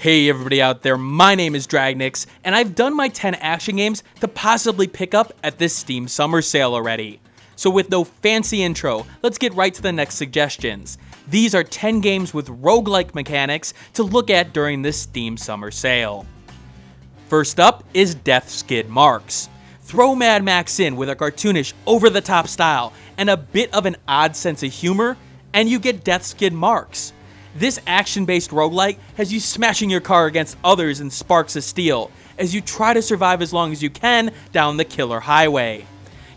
Hey everybody out there, my name is Dragnix, and I've done my 10 action games to possibly pick up at this Steam Summer Sale already. So with no fancy intro, let's get right to the next suggestions. These are 10 games with roguelike mechanics to look at during this Steam Summer Sale. First up is Death Skid Marks. Throw Mad Max in with a cartoonish, over-the-top style and a bit of an odd sense of humor, and you get Death Skid Marks. This action-based roguelike has you smashing your car against others in sparks of steel as you try to survive as long as you can down the killer highway.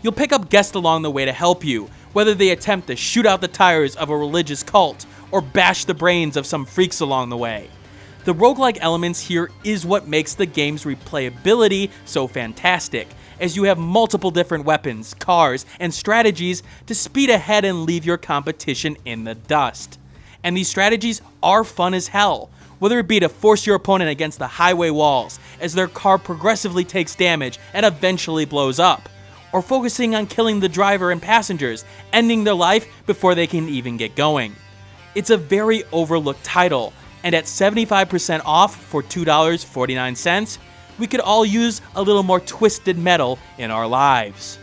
You'll pick up guests along the way to help you, whether they attempt to shoot out the tires of a religious cult or bash the brains of some freaks along the way. The roguelike elements here is what makes the game's replayability so fantastic, as you have multiple different weapons, cars, and strategies to speed ahead and leave your competition in the dust. And these strategies are fun as hell, whether it be to force your opponent against the highway walls as their car progressively takes damage and eventually blows up, or focusing on killing the driver and passengers, ending their life before they can even get going. It's a very overlooked title, and at 75% off for $2.49, we could all use a little more twisted metal in our lives.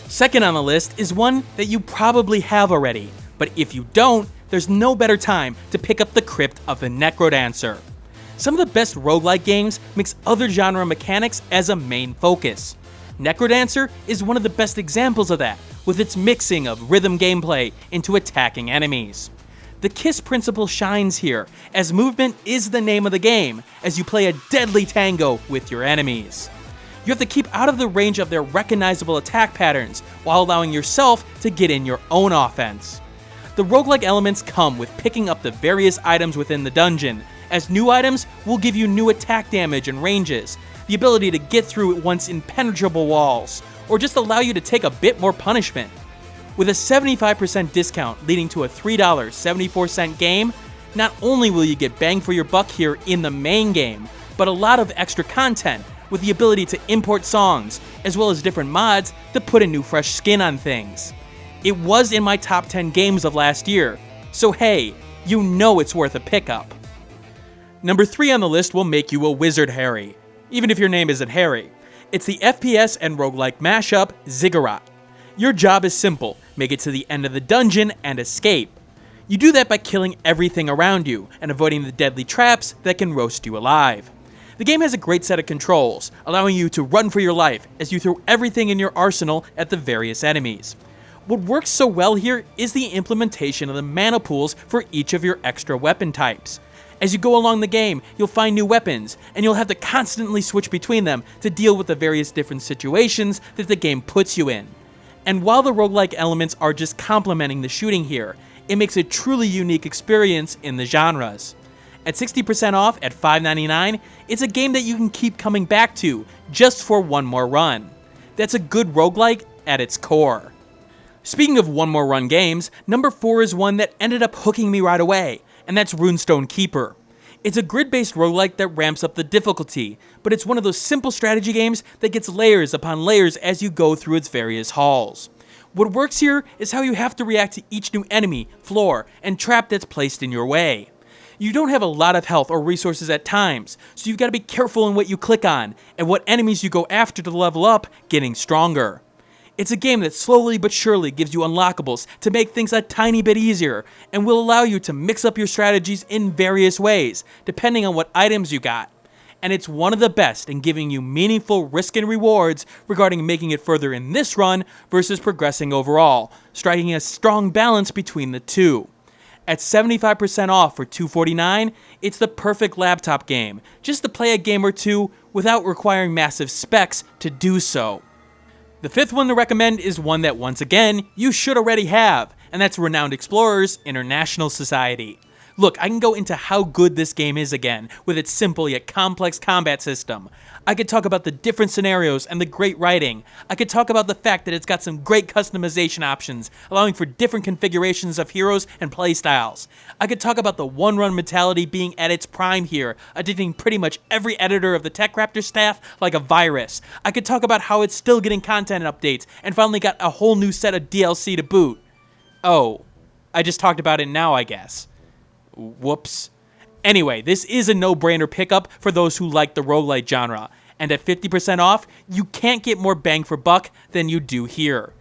Second on the list is one that you probably have already, but if you don't, there's no better time to pick up the Crypt of the Necrodancer. Some of the best roguelike games mix other genre mechanics as a main focus. Necrodancer is one of the best examples of that, with its mixing of rhythm gameplay into attacking enemies. The KISS principle shines here, as movement is the name of the game, as you play a deadly tango with your enemies. You have to keep out of the range of their recognizable attack patterns, while allowing yourself to get in your own offense. The roguelike elements come with picking up the various items within the dungeon, as new items will give you new attack damage and ranges, the ability to get through once impenetrable walls, or just allow you to take a bit more punishment. With a 75% discount leading to a $3.74 game, not only will you get bang for your buck here in the main game, but a lot of extra content with the ability to import songs, as well as different mods to put a new fresh skin on things. It was in my top 10 games of last year, so hey, you know it's worth a pickup. Number 3 on the list will make you a wizard Harry, even if your name isn't Harry. It's the FPS and roguelike mashup, Ziggurat. Your job is simple, make it to the end of the dungeon and escape. You do that by killing everything around you, and avoiding the deadly traps that can roast you alive. The game has a great set of controls, allowing you to run for your life as you throw everything in your arsenal at the various enemies. What works so well here is the implementation of the mana pools for each of your extra weapon types. As you go along the game, you'll find new weapons, and you'll have to constantly switch between them to deal with the various different situations that the game puts you in. And while the roguelike elements are just complementing the shooting here, it makes a truly unique experience in the genres. At 60% off at $5.99, it's a game that you can keep coming back to just for one more run. That's a good roguelike at its core. Speaking of one more run games, number 4 is one that ended up hooking me right away, and that's Runestone Keeper. It's a grid-based roguelike that ramps up the difficulty, but it's one of those simple strategy games that gets layers upon layers as you go through its various halls. What works here is how you have to react to each new enemy, floor, and trap that's placed in your way. You don't have a lot of health or resources at times, so you've got to be careful in what you click on, and what enemies you go after to level up, getting stronger. It's a game that slowly but surely gives you unlockables to make things a tiny bit easier, and will allow you to mix up your strategies in various ways, depending on what items you got. And it's one of the best in giving you meaningful risk and rewards regarding making it further in this run versus progressing overall, striking a strong balance between the two. At 75% off for $2.49, it's the perfect laptop game, just to play a game or two without requiring massive specs to do so. The 5th one to recommend is one that, once again, you should already have, and that's Renowned Explorers International Society. Look, I can go into how good this game is again, with its simple yet complex combat system. I could talk about the different scenarios and the great writing. I could talk about the fact that it's got some great customization options, allowing for different configurations of heroes and playstyles. I could talk about the one-run mentality being at its prime here, addicting pretty much every editor of the TechRaptor staff like a virus. I could talk about how it's still getting content updates, and finally got a whole new set of DLC to boot. Oh, I just talked about it now, I guess. Whoops. Anyway, this is a no-brainer pickup for those who like the roguelite genre, and at 50% off, you can't get more bang for buck than you do here.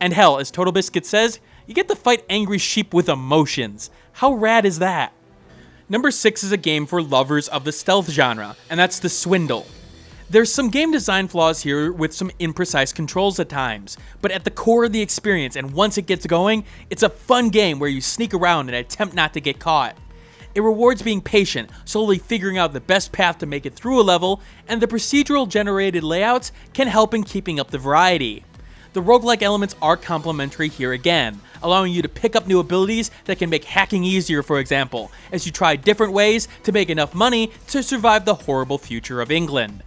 And hell, as Total Biscuit says, you get to fight angry sheep with emotions. How rad is that? Number 6 is a game for lovers of the stealth genre, and that's the Swindle. There's some game design flaws here with some imprecise controls at times, but at the core of the experience, and once it gets going, it's a fun game where you sneak around and attempt not to get caught. It rewards being patient, slowly figuring out the best path to make it through a level, and the procedural generated layouts can help in keeping up the variety. The roguelike elements are complementary here again, allowing you to pick up new abilities that can make hacking easier, for example, as you try different ways to make enough money to survive the horrible future of England.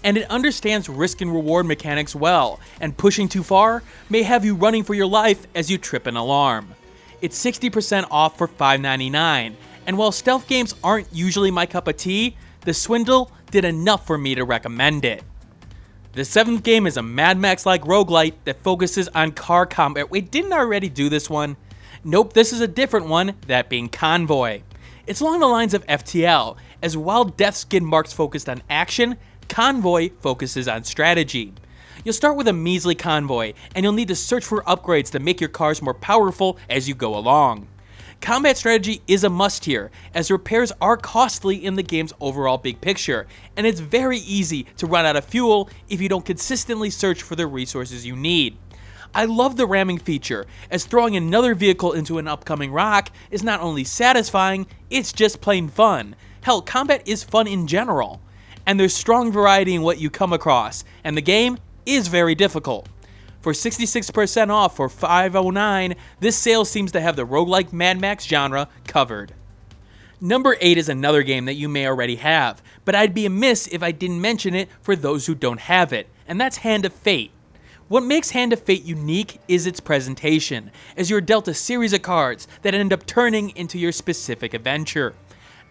And it understands risk and reward mechanics well, and pushing too far may have you running for your life as you trip an alarm. It's 60% off for $5.99, and while stealth games aren't usually my cup of tea, the Swindle did enough for me to recommend it. The 7th game is a Mad Max-like roguelite that focuses on car combat. Wait, didn't I already do this one? Nope, this is a different one, that being Convoy. It's along the lines of FTL, as while Death's Skid Mark's focused on action, Convoy focuses on strategy. You'll start with a measly convoy, and you'll need to search for upgrades to make your cars more powerful as you go along. Combat strategy is a must here, as repairs are costly in the game's overall big picture, and it's very easy to run out of fuel if you don't consistently search for the resources you need. I love the ramming feature, as throwing another vehicle into an upcoming rock is not only satisfying, it's just plain fun. Hell, combat is fun in general. And there's strong variety in what you come across, and the game is very difficult. For 66% off for $5.09, this sale seems to have the roguelike Mad Max genre covered. Number 8 is another game that you may already have, but I'd be amiss if I didn't mention it for those who don't have it, and that's Hand of Fate. What makes Hand of Fate unique is its presentation, as you're dealt a series of cards that end up turning into your specific adventure.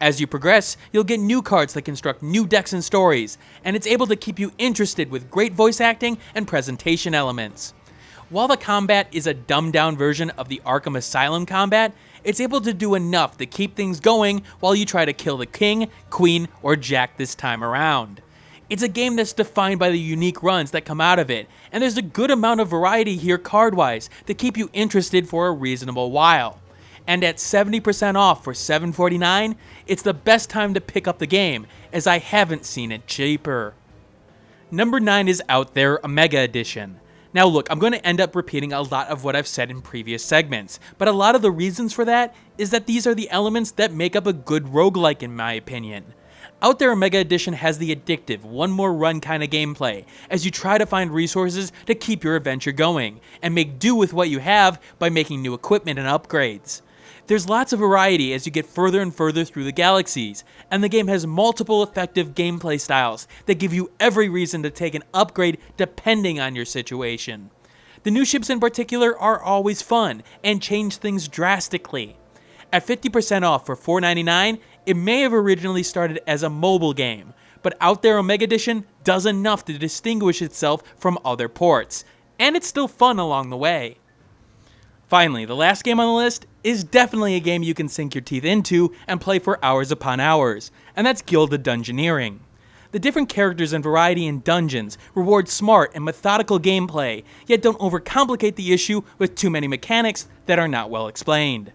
As you progress, you'll get new cards that construct new decks and stories, and it's able to keep you interested with great voice acting and presentation elements. While the combat is a dumbed-down version of the Arkham Asylum combat, it's able to do enough to keep things going while you try to kill the king, queen, or jack this time around. It's a game that's defined by the unique runs that come out of it, and there's a good amount of variety here card-wise to keep you interested for a reasonable while. And at 70% off for $7.49, it's the best time to pick up the game, as I haven't seen it cheaper. Number 9 is Out There, a Mega Edition. Now look, I'm going to end up repeating a lot of what I've said in previous segments, but a lot of the reasons for that is that these are the elements that make up a good roguelike in my opinion. Out There, a Mega Edition has the addictive, one more run kind of gameplay, as you try to find resources to keep your adventure going, and make do with what you have by making new equipment and upgrades. There's lots of variety as you get further and further through the galaxies, and the game has multiple effective gameplay styles that give you every reason to take an upgrade depending on your situation. The new ships in particular are always fun and change things drastically. At 50% off for $4.99, it may have originally started as a mobile game, but Out There, a Mega Edition does enough to distinguish itself from other ports, and it's still fun along the way. Finally, the last game on the list is definitely a game you can sink your teeth into and play for hours upon hours, and that's Gilded Dungeoneering. The different characters and variety in dungeons reward smart and methodical gameplay, yet don't overcomplicate the issue with too many mechanics that are not well explained.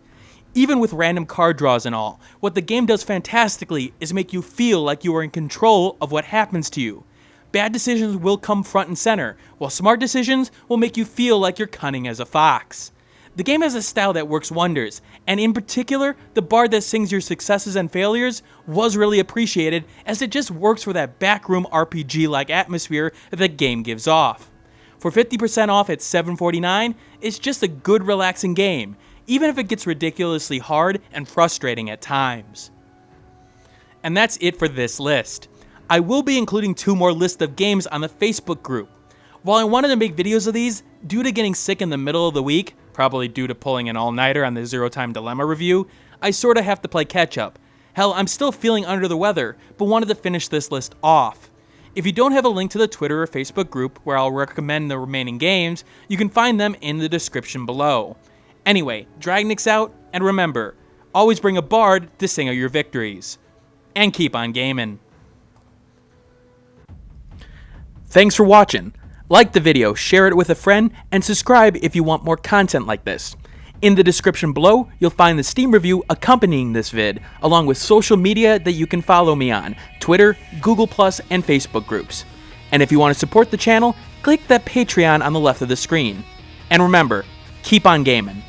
Even with random card draws and all, what the game does fantastically is make you feel like you are in control of what happens to you. Bad decisions will come front and center, while smart decisions will make you feel like you're cunning as a fox. The game has a style that works wonders, and in particular, the bard that sings your successes and failures was really appreciated, as it just works for that backroom RPG-like atmosphere that the game gives off. For 50% off at $7.49, it's just a good relaxing game, even if it gets ridiculously hard and frustrating at times. And that's it for this list. I will be including 2 more lists of games on the Facebook group. While I wanted to make videos of these, due to getting sick in the middle of the week, probably due to pulling an all-nighter on the Zero Time Dilemma review, I sorta have to play catch-up. Hell, I'm still feeling under the weather, but wanted to finish this list off. If you don't have a link to the Twitter or Facebook group where I'll recommend the remaining games, you can find them in the description below. Anyway, Dragnix out, and remember, always bring a bard to sing of your victories. and keep on gaming. Thanks for watching. Like the video, share it with a friend, and subscribe if you want more content like this. In the description below, you'll find the Steam review accompanying this vid, along with social media that you can follow me on, Twitter, Google+, and Facebook groups. And if you want to support the channel, click that Patreon on the left of the screen. And remember, keep on gaming.